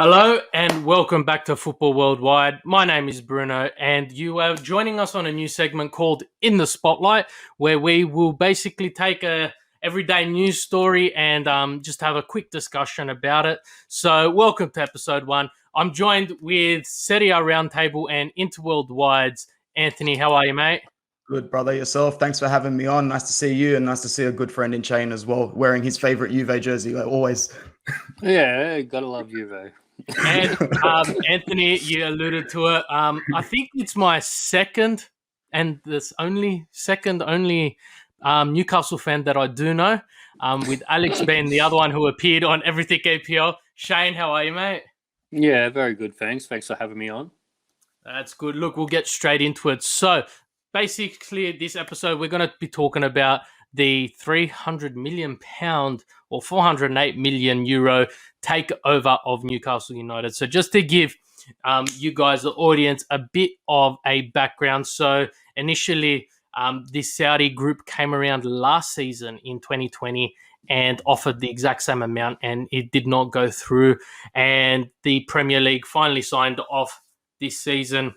Hello and welcome back to Football Worldwide. My name is Bruno, and you are joining us on a new segment called In the Spotlight, where we will basically take a everyday news story and just have a quick discussion about it. So, welcome to episode 1. I'm joined with Serie A Roundtable and Interworldwide's Anthony. How are you, mate? Good, brother. Yourself. Thanks for having me on. Nice to see you, and nice to see a good friend in Cheyne as well, wearing his favorite Juve jersey, like always. Yeah, gotta love Juve. And Anthony, you alluded to it. I think it's my second only Newcastle fan that I do know, with Alex being the other one who appeared on Everything APL. Shane, how are you, mate? Yeah, very good. Thanks for having me on. That's good. Look, we'll get straight into it. So, basically, this episode, we're going to be talking about the £300 million or €408 million takeover of Newcastle United. So, just to give you guys, the audience, a bit of a background. So, initially, this Saudi group came around last season in 2020 and offered the exact same amount, and it did not go through. And the Premier League finally signed off this season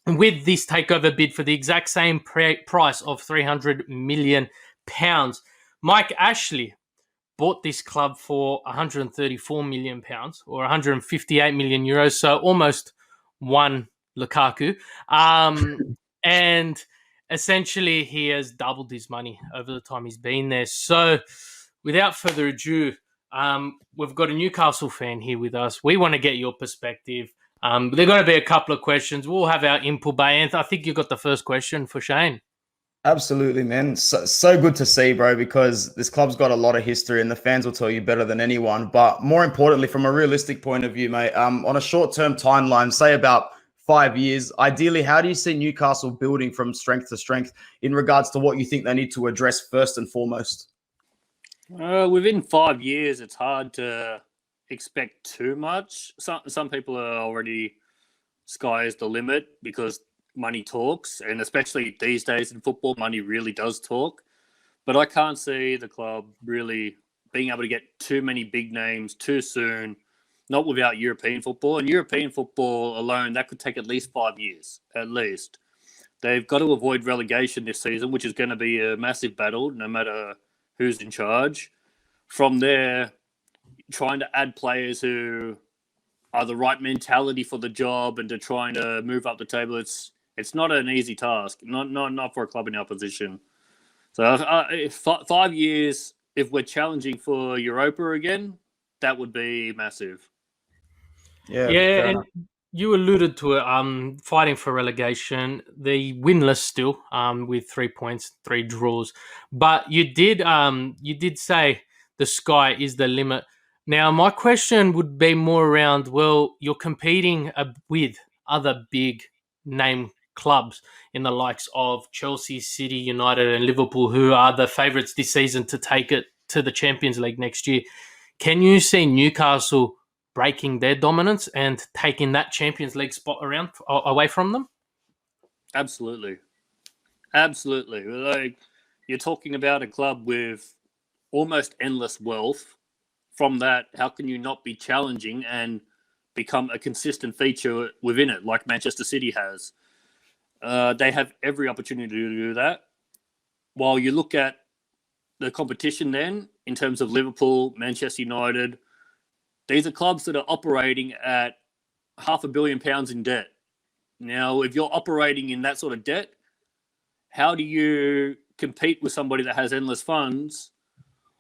with this takeover bid for the exact same price of £300 million. Mike Ashley bought this club for £134 million or €158 million, so almost one Lukaku. And essentially, he has doubled his money over the time he's been there. So, without further ado, we've got a Newcastle fan here with us. We want to get your perspective. There are going to be a couple of questions. We'll have our input by Anth. I think you got the first question for Shane. Absolutely, man. So good to see, bro, because this club's got a lot of history and the fans will tell you better than anyone. But more importantly, from a realistic point of view, mate, on a short-term timeline, say about 5 years, ideally, how do you see Newcastle building from strength to strength in regards to what you think they need to address first and foremost? Within 5 years, it's hard to expect too much. Some people are already sky is the limit because money talks, and especially these days in football, money really does talk. But I can't see the club really being able to get too many big names too soon, not without European football. And European football alone, that could take at least 5 years, at least. They've got to avoid relegation this season, which is going to be a massive battle, no matter who's in charge. From there, trying to add players who are the right mentality for the job and to trying to move up the table, it's not an easy task, not for a club in our position. So 5 years, if we're challenging for Europa again, that would be massive. Yeah, and you alluded to it, fighting for relegation. The winless still, with 3 points, 3 draws. But you did say the sky is the limit. Now, my question would be more around, well, you're competing with other big name clubs in the likes of Chelsea, City, United, and Liverpool, who are the favourites this season to take it to the Champions League next year. Can you see Newcastle breaking their dominance and taking that Champions League spot away from them? Absolutely. Like, you're talking about a club with almost endless wealth. From that, how can you not be challenging and become a consistent feature within it, like Manchester City has? They have every opportunity to do that. While you look at the competition then, in terms of Liverpool, Manchester United, these are clubs that are operating at £500 million in debt. Now, if you're operating in that sort of debt, how do you compete with somebody that has endless funds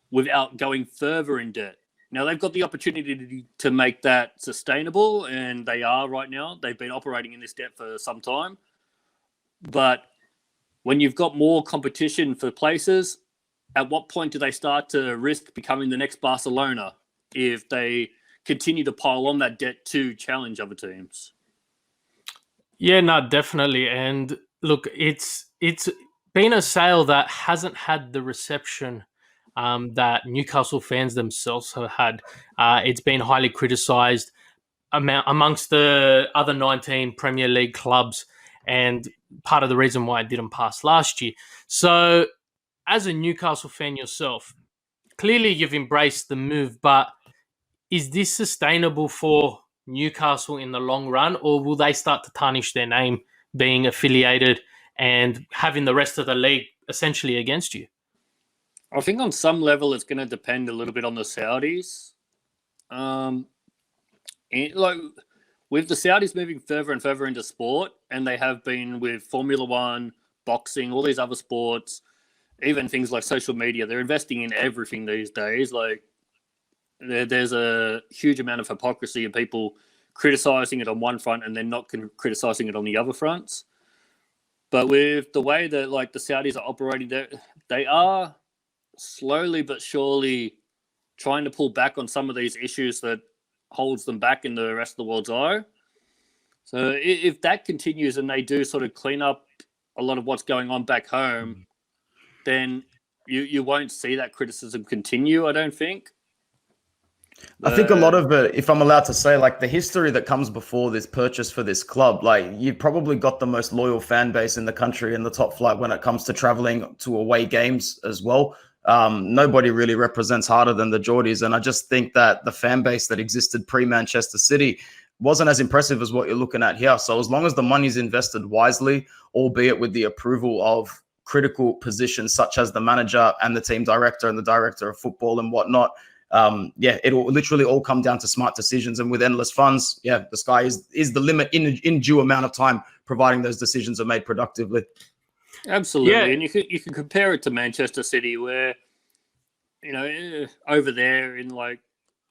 without going further in debt? Now, they've got the opportunity to make that sustainable, and they are right now. They've been operating in this debt for some time. But when you've got more competition for places, at what point do they start to risk becoming the next Barcelona if they continue to pile on that debt to challenge other teams? Yeah, no, definitely. And look, it's been a sale that hasn't had the reception that Newcastle fans themselves have had. It's been highly criticised amongst the other 19 Premier League clubs, and part of the reason why it didn't pass last year. So, as a Newcastle fan yourself, clearly you've embraced the move, but is this sustainable for Newcastle in the long run, or will they start to tarnish their name being affiliated and having the rest of the league essentially against you? I think on some level it's going to depend a little bit on the Saudis. Like with the Saudis moving further and further into sport, and they have been with Formula One, boxing, all these other sports, even things like social media, they're investing in everything these days. Like there's a huge amount of hypocrisy of people criticizing it on one front and then not criticizing it on the other fronts. But with the way that like the Saudis are operating, they are slowly but surely trying to pull back on some of these issues that holds them back in the rest of the world's eye. So if that continues and they do sort of clean up a lot of what's going on back home, then you won't see that criticism continue, I don't think. I think a lot of it, if I'm allowed to say, like the history that comes before this purchase for this club, like you've probably got the most loyal fan base in the country in the top flight when it comes to traveling to away games as well. Nobody really represents harder than the Geordies. And I just think that the fan base that existed pre-Manchester City wasn't as impressive as what you're looking at here. So as long as the money's invested wisely, albeit with the approval of critical positions such as the manager and the team director and the director of football and whatnot, it'll literally all come down to smart decisions. And with endless funds, the sky is the limit in due amount of time, providing those decisions are made productively. Absolutely. Yeah. And you can compare it to Manchester City where, over there in like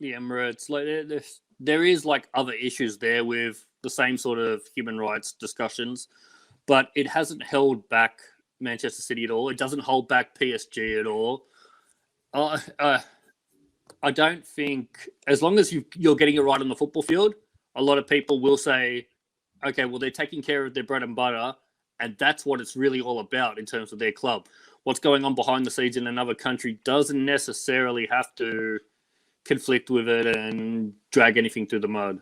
the Emirates, like there is like other issues there with the same sort of human rights discussions, but it hasn't held back Manchester City at all. It doesn't hold back PSG at all. I don't think, as long as you're getting it right on the football field, a lot of people will say, okay, well, they're taking care of their bread and butter, and that's what it's really all about in terms of their club. What's going on behind the scenes in another country doesn't necessarily have to conflict with it and drag anything through the mud.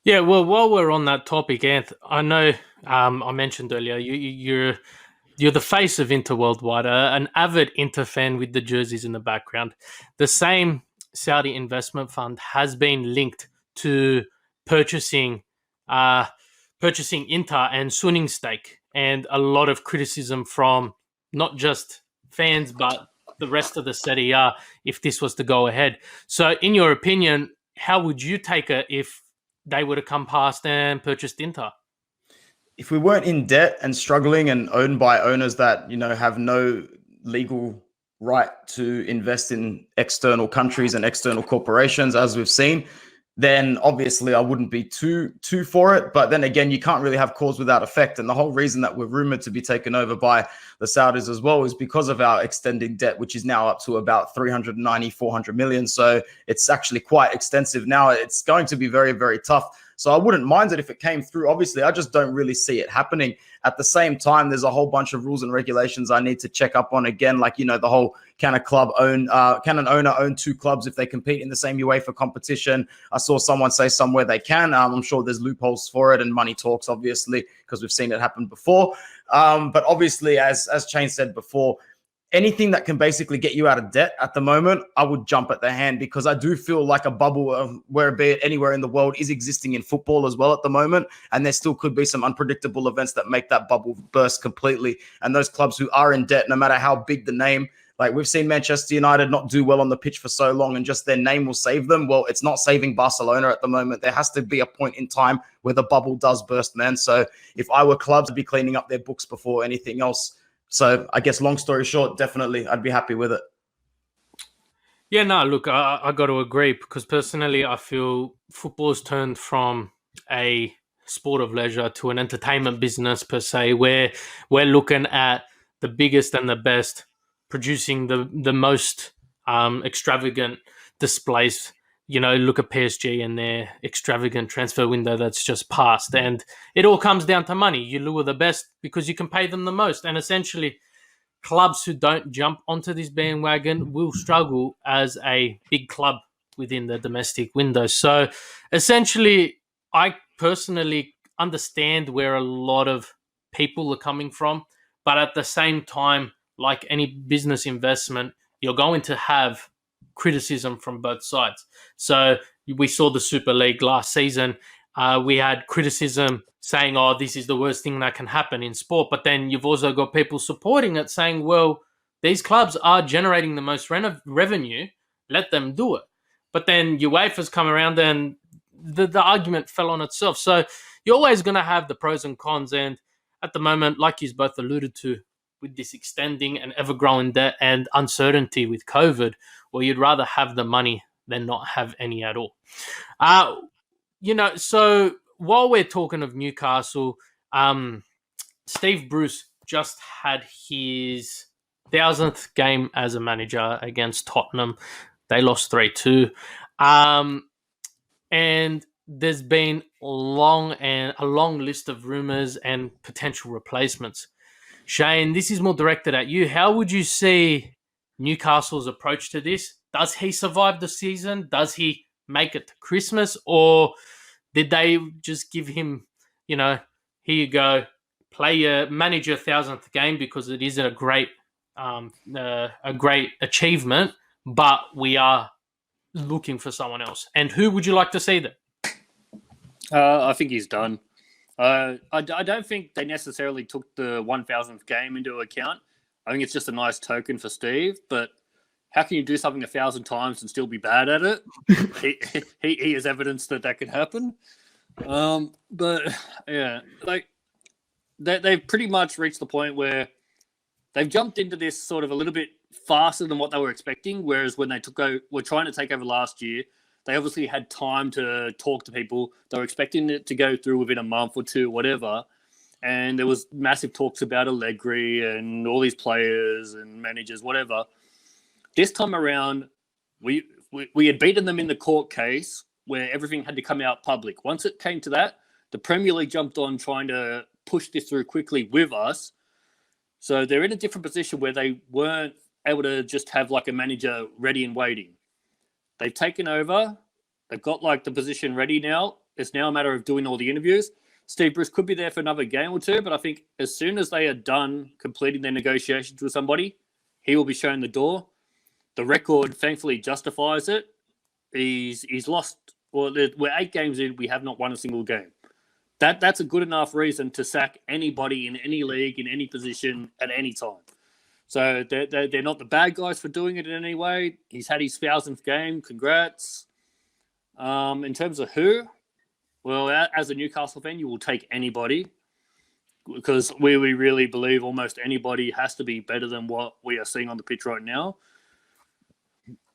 Yeah, well, while we're on that topic, Anth, I know I mentioned earlier you're the face of Inter Worldwide, an avid Inter fan with the jerseys in the background. The same Saudi investment fund has been linked to purchasing Inter and Sunning stake, and a lot of criticism from not just fans but the rest of the Serie A if this was to go ahead. So in your opinion, how would you take it if they were to come past and purchased Inter? If we weren't in debt and struggling and owned by owners that, have no legal right to invest in external countries and external corporations, as we've seen, then obviously I wouldn't be too for it. But then again, you can't really have cause without effect. And the whole reason that we're rumored to be taken over by the Saudis as well is because of our extending debt, which is now up to about 400 million. So it's actually quite extensive now. It's going to be very, very tough. So I wouldn't mind it if it came through. Obviously, I just don't really see it happening. At the same time, there's a whole bunch of rules and regulations I need to check up on again. Like, the whole can an owner own two clubs if they compete in the same UEFA competition? I saw someone say somewhere they can. I'm sure there's loopholes for it and money talks, obviously, because we've seen it happen before. But obviously, as Cheyne said before, anything that can basically get you out of debt at the moment, I would jump at the hand, because I do feel like a bubble of where be it anywhere in the world is existing in football as well at the moment. And there still could be some unpredictable events that make that bubble burst completely. And those clubs who are in debt, no matter how big the name, like we've seen Manchester United not do well on the pitch for so long and just their name will save them. Well, it's not saving Barcelona at the moment. There has to be a point in time where the bubble does burst, man. So if I were clubs, I'd be cleaning up their books before anything else. So I guess long story short, definitely I'd be happy with it. Yeah, no, look, I got to agree, because personally I feel football's turned from a sport of leisure to an entertainment business per se, where we're looking at the biggest and the best producing the most extravagant displays. Look at PSG and their extravagant transfer window that's just passed. And it all comes down to money. You lure the best because you can pay them the most. And essentially, clubs who don't jump onto this bandwagon will struggle as a big club within the domestic window. So essentially, I personally understand where a lot of people are coming from. But at the same time, like any business investment, you're going to have criticism from both sides. So we saw the Super League last season. We had criticism saying, oh, this is the worst thing that can happen in sport. But then you've also got people supporting it saying, well, these clubs are generating the most revenue. Let them do it. But then UEFA's come around and the argument fell on itself. So you're always going to have the pros and cons. And at the moment, like you both alluded to, with this extending and ever-growing debt and uncertainty with COVID, well, you'd rather have the money than not have any at all. So while we're talking of Newcastle, Steve Bruce just had his 1,000th game as a manager against Tottenham. They lost 3-2. And there's been a long list of rumours and potential replacements. Cheyne, this is more directed at you. How would you see Newcastle's approach to this? Does he survive the season? Does he make it to Christmas? Or did they just give him, here you go, manage your 1,000th game because it is a great achievement, but we are looking for someone else. And who would you like to see there? I think he's done. I don't think they necessarily took the 1,000th game into account. I think it's just a nice token for Steve, but how can you do something 1,000 times and still be bad at it? he has evidence that could happen. But yeah, like they've pretty much reached the point where they've jumped into this sort of a little bit faster than what they were expecting. Whereas when they were trying to take over last year, they obviously had time to talk to people. They were expecting it to go through within a month or two, whatever. And there was massive talks about Allegri and all these players and managers, whatever. This time around, we had beaten them in the court case where everything had to come out public. Once it came to that, the Premier League jumped on trying to push this through quickly with us. So they're in a different position where they weren't able to just have like a manager ready and waiting. They've taken over. They've got like the position ready now. It's now a matter of doing all the interviews. Steve Bruce could be there for another game or two, but I think as soon as they are done completing their negotiations with somebody, he will be shown the door. The record, thankfully, justifies it. He's lost. Well, we're 8 games in. We have not won a single game. That's a good enough reason to sack anybody in any league, in any position, at any time. So they're not the bad guys for doing it in any way. He's had his 1,000th game. Congrats. In terms of who, well, as a Newcastle fan, you will take anybody because we really believe almost anybody has to be better than what we are seeing on the pitch right now.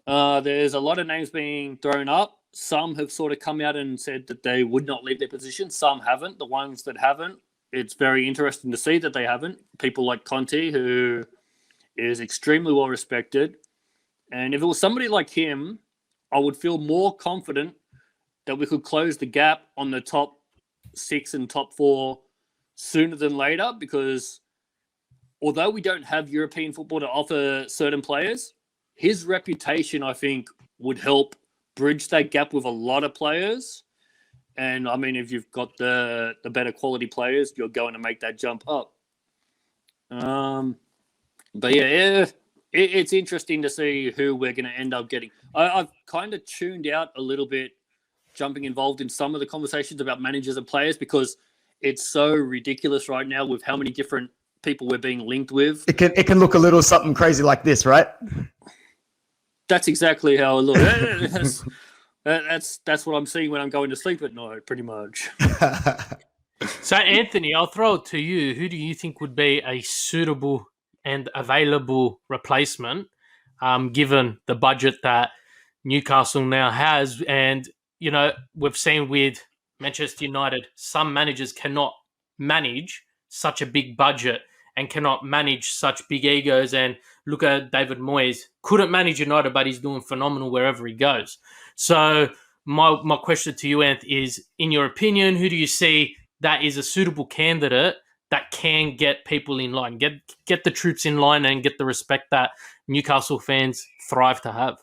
There's a lot of names being thrown up. Some have sort of come out and said that they would not leave their position. Some haven't. The ones that haven't, it's very interesting to see that they haven't. People like Conte, who is extremely well respected. And if it was somebody like him, I would feel more confident that we could close the gap on the top 6 and top 4 sooner than later, because although we don't have European football to offer certain players, his reputation, I think, would help bridge that gap with a lot of players. And, I mean, if you've got the better quality players, you're going to make that jump up. But, yeah, it's interesting to see who we're going to end up getting. I've kind of tuned out a little bit jumping involved in some of the conversations about managers and players because it's so ridiculous right now with how many different people we're being linked with. It can look a little something crazy like this, right? That's exactly how it looks. That's what I'm seeing when I'm going to sleep at night, pretty much. So, Anthony, I'll throw it to you. Who do you think would be a suitable and available replacement, given the budget that Newcastle now has? And, you know, we've seen with Manchester United, some managers cannot manage such a big budget and cannot manage such big egos. And look at David Moyes. Couldn't manage United, but he's doing phenomenal wherever he goes. So my question to you, Anth, is, in your opinion, who do you see that is a suitable candidate that can get people in line, get the troops in line and get the respect that Newcastle fans thrive to have?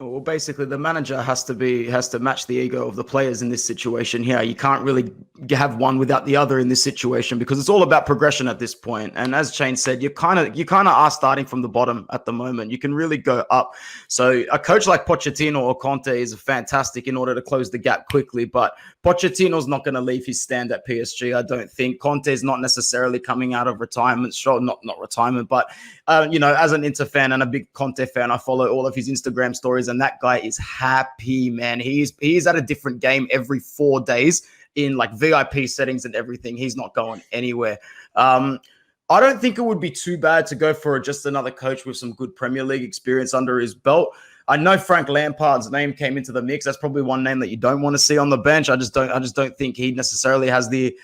Well, basically, the manager has to match the ego of the players in this situation here. You can't really have one without the other in this situation, because it's all about progression at this point. And as Cheyne said, you kind of are starting from the bottom at the moment. You can really go up. So a coach like Pochettino or Conte is fantastic in order to close the gap quickly, but Pochettino's not going to leave his stand at PSG, I don't think. Conte is not necessarily coming out of retirement. Sure, not retirement, but as an Inter fan and a big Conte fan, I follow all of his Instagram stories, and that guy is happy, man. He's at a different game every 4 days in like VIP settings and everything. He's not going anywhere. I don't think it would be too bad to go for just another coach with some good Premier League experience under his belt. I know Frank Lampard's name came into the mix. That's probably one name that you don't want to see on the bench. I just don't think he necessarily has the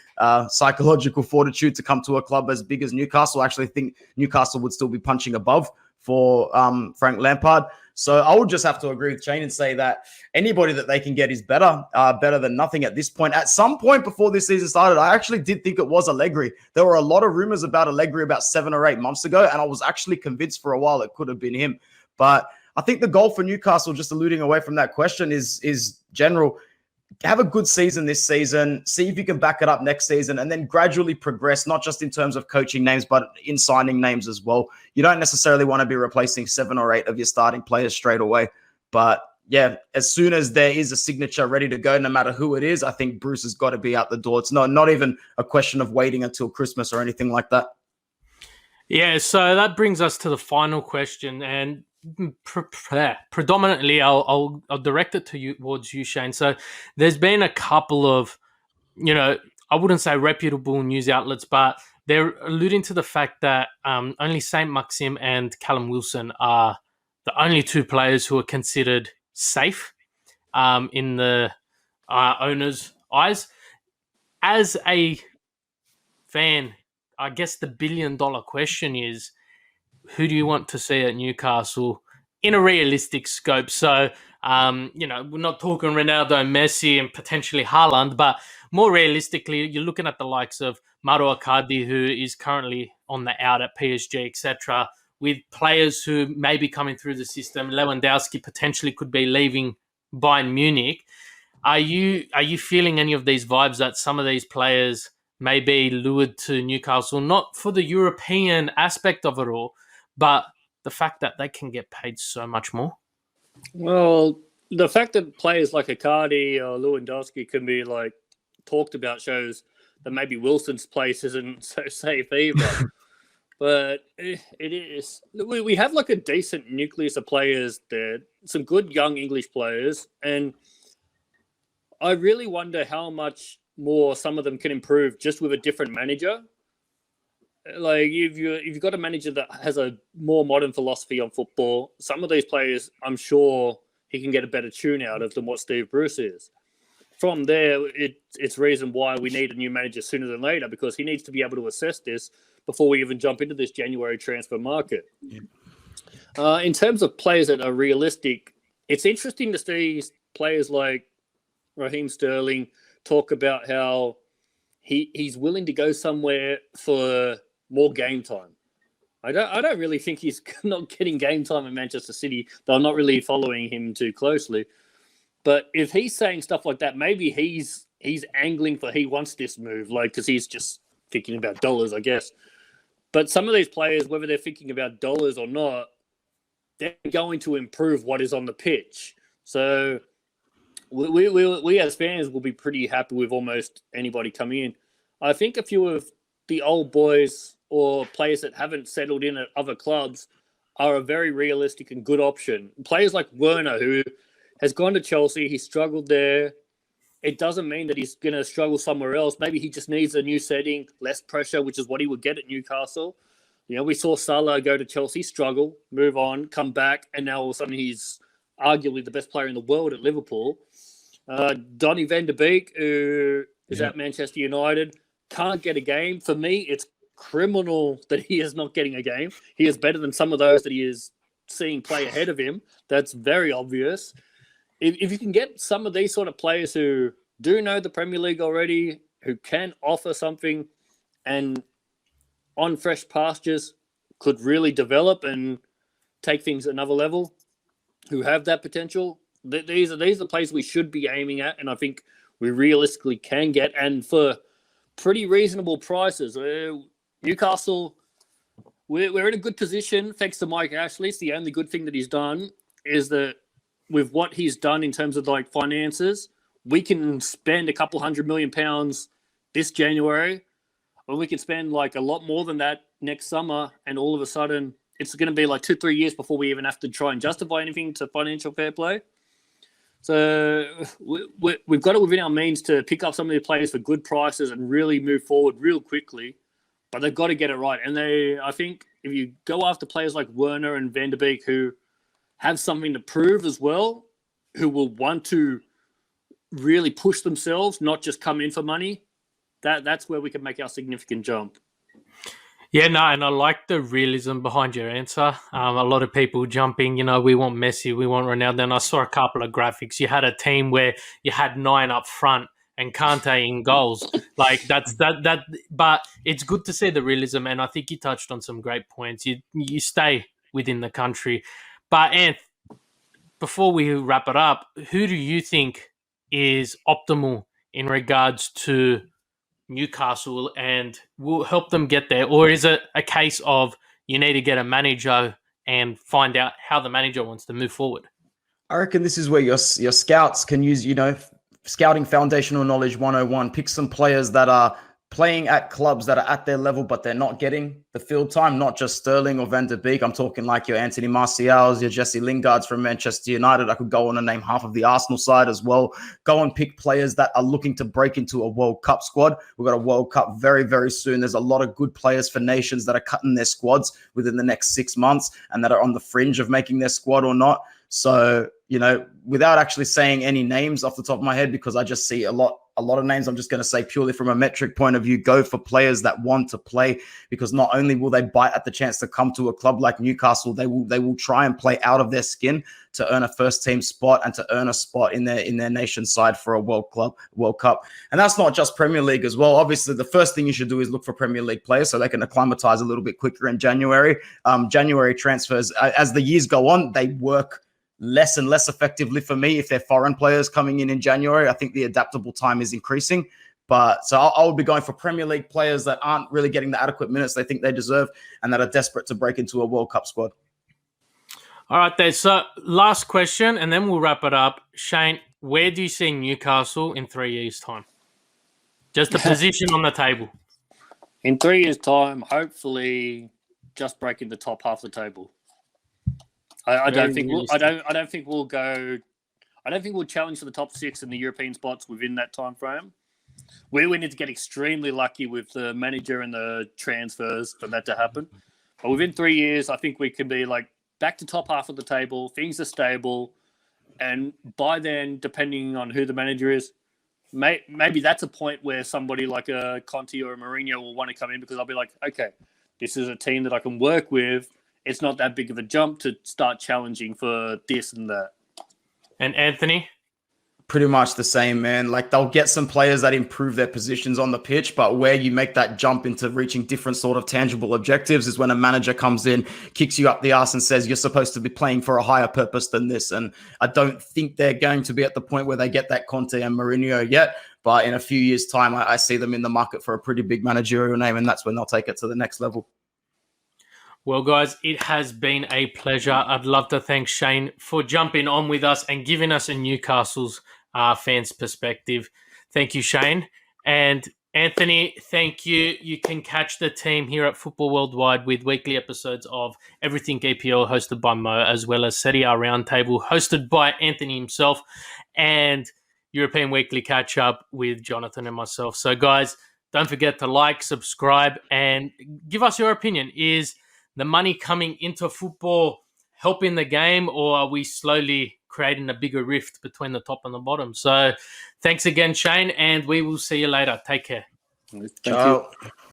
psychological fortitude to come to a club as big as Newcastle. I actually think Newcastle would still be punching above for Frank Lampard. So I would just have to agree with Cheyne and say that anybody that they can get is better than nothing at this point. At some point before this season started, I actually did think it was Allegri. There were a lot of rumors about Allegri about 7 or 8 months ago, and I was actually convinced for a while it could have been him. But I think the goal for Newcastle, just alluding away from that question, is general. Have a good season this season, see if you can back it up next season, and then gradually progress, not just in terms of coaching names, but in signing names as well. You don't necessarily want to be replacing 7 or 8 of your starting players straight away. But yeah, as soon as there is a signature ready to go, no matter who it is, I think Bruce has got to be out the door. It's not even a question of waiting until Christmas or anything like that. Yeah, so that brings us to the final question, and predominantly I'll direct it towards you, Cheyne. So there's been a couple of, I wouldn't say reputable news outlets, but they're alluding to the fact that only Saint Maxim and Callum Wilson are the only 2 players who are considered safe in the owner's eyes. As a fan, I guess the $1 billion question is, who do you want to see at Newcastle in a realistic scope? So, we're not talking Ronaldo, Messi, and potentially Haaland, but more realistically, you're looking at the likes of Mauro Icardi, who is currently on the out at PSG, etc., with players who may be coming through the system. Lewandowski potentially could be leaving Bayern Munich. Are you feeling any of these vibes that some of these players may be lured to Newcastle, not for the European aspect of it all, but the fact that they can get paid so much more? Well, the fact that players like Icardi or Lewandowski can be talked about shows that maybe Wilson's place isn't so safe either. But it is. We have a decent nucleus of players there, some good young English players, and I really wonder how much more some of them can improve just with a different manager. If you've got a manager that has a more modern philosophy on football, some of these players, I'm sure he can get a better tune out of than what Steve Bruce is. From there, it's reason why we need a new manager sooner than later, because he needs to be able to assess this before we even jump into this January transfer market. Yeah. In terms of players that are realistic, it's interesting to see players like Raheem Sterling talk about how he's willing to go somewhere for more game time. I don't really think he's not getting game time in Manchester City, though I'm not really following him too closely. But if he's saying stuff like that, maybe he's angling for he wants this move, because he's just thinking about dollars, I guess. But some of these players, whether they're thinking about dollars or not, they're going to improve what is on the pitch. So we as fans will be pretty happy with almost anybody coming in. I think a few of the old boys or players that haven't settled in at other clubs are a very realistic and good option. Players like Werner, who has gone to Chelsea, he struggled there. It doesn't mean that he's going to struggle somewhere else. Maybe he just needs a new setting, less pressure, which is what he would get at Newcastle. We saw Salah go to Chelsea, struggle, move on, come back, and now all of a sudden he's arguably the best player in the world at Liverpool. Donny van de Beek, who is at Manchester United, can't get a game. For me, it's criminal that he is not getting a game. He is better than some of those that he is seeing play ahead of him. That's very obvious. If you can get some of these sort of players who do know the Premier League already, who can offer something and on fresh pastures could really develop and take things another level, who have that potential, these are the players we should be aiming at. And I think we realistically can get, and for pretty reasonable prices. Newcastle, we're in a good position thanks to Mike Ashley. It's the only good thing that he's done is that with what he's done in terms of like finances, we can spend a couple £100 million this January, or we can spend like a lot more than that next summer, and all of a sudden it's going to be like 2-3 years before we even have to try and justify anything to financial fair play. So we've got it within our means to pick up some of the players for good prices and really move forward real quickly, but they've got to get it right. And I think if you go after players like Werner and Van der Beek who have something to prove as well, who will want to really push themselves, not just come in for money, that's where we can make our significant jump. Yeah, no, and I like the realism behind your answer. A lot of people jumping, we want Messi, we want Ronaldo, and I saw a couple of graphics. You had a team where you had 9 up front and Kante in goals. Like that. But it's good to see the realism, and I think you touched on some great points. You stay within the country, but Anth, before we wrap it up, who do you think is optimal in regards to Newcastle and will help them get there? Or is it a case of you need to get a manager and find out how the manager wants to move forward? I reckon this is where your scouts can use, scouting foundational knowledge 101, pick some players that are playing at clubs that are at their level, but they're not getting the field time, not just Sterling or Van der Beek. I'm talking like your Anthony Martials, your Jesse Lingards from Manchester United. I could go on and name half of the Arsenal side as well. Go and pick players that are looking to break into a World Cup squad. We've got a World Cup very, very soon. There's a lot of good players for nations that are cutting their squads within the next 6 months and that are on the fringe of making their squad or not. So, without actually saying any names off the top of my head, because I just see a lot of names, I'm just going to say purely from a metric point of view, go for players that want to play, because not only will they bite at the chance to come to a club like Newcastle, they will try and play out of their skin to earn a first team spot and to earn a spot in their nation side for a World Cup. And that's not just Premier League as well. Obviously, the first thing you should do is look for Premier League players so they can acclimatize a little bit quicker in January. January transfers, as the years go on, they work less and less effectively for me if they're foreign players coming in January. I think the adaptable time is increasing. But so I would be going for Premier League players that aren't really getting the adequate minutes they think they deserve and that are desperate to break into a World Cup squad. All right, there. So last question, and then we'll wrap it up. Cheyne, where do you see Newcastle in 3 years' time? Just a position on the table. In 3 years' time, hopefully just breaking the top half of the table. I don't think we'll challenge for the top 6 in the European spots within that time frame. We need to get extremely lucky with the manager and the transfers for that to happen. But within 3 years, I think we can be like back to top half of the table. Things are stable, and by then, depending on who the manager is, maybe that's a point where somebody like a Conte or a Mourinho will want to come in, because I'll be like, okay, this is a team that I can work with. It's not that big of a jump to start challenging for this and that. And Anthony? Pretty much the same, man. Like, they'll get some players that improve their positions on the pitch, but where you make that jump into reaching different sort of tangible objectives is when a manager comes in, kicks you up the arse and says, you're supposed to be playing for a higher purpose than this. And I don't think they're going to be at the point where they get that Conte and Mourinho yet. But in a few years' time, I see them in the market for a pretty big managerial name, and that's when they'll take it to the next level. Well, guys, it has been a pleasure. I'd love to thank Cheyne for jumping on with us and giving us a Newcastle's fans' perspective. Thank you, Cheyne. And Anthony, thank you. You can catch the team here at Football Worldwide with weekly episodes of Everything EPL hosted by Mo, as well as Serie A Roundtable hosted by Anthony himself, and European Weekly Catch-Up with Jonathan and myself. So, guys, don't forget to like, subscribe, and give us your opinion. Is the money coming into football helping the game, or are we slowly creating a bigger rift between the top and the bottom? So thanks again, Cheyne, and we will see you later. Take care. Thank you.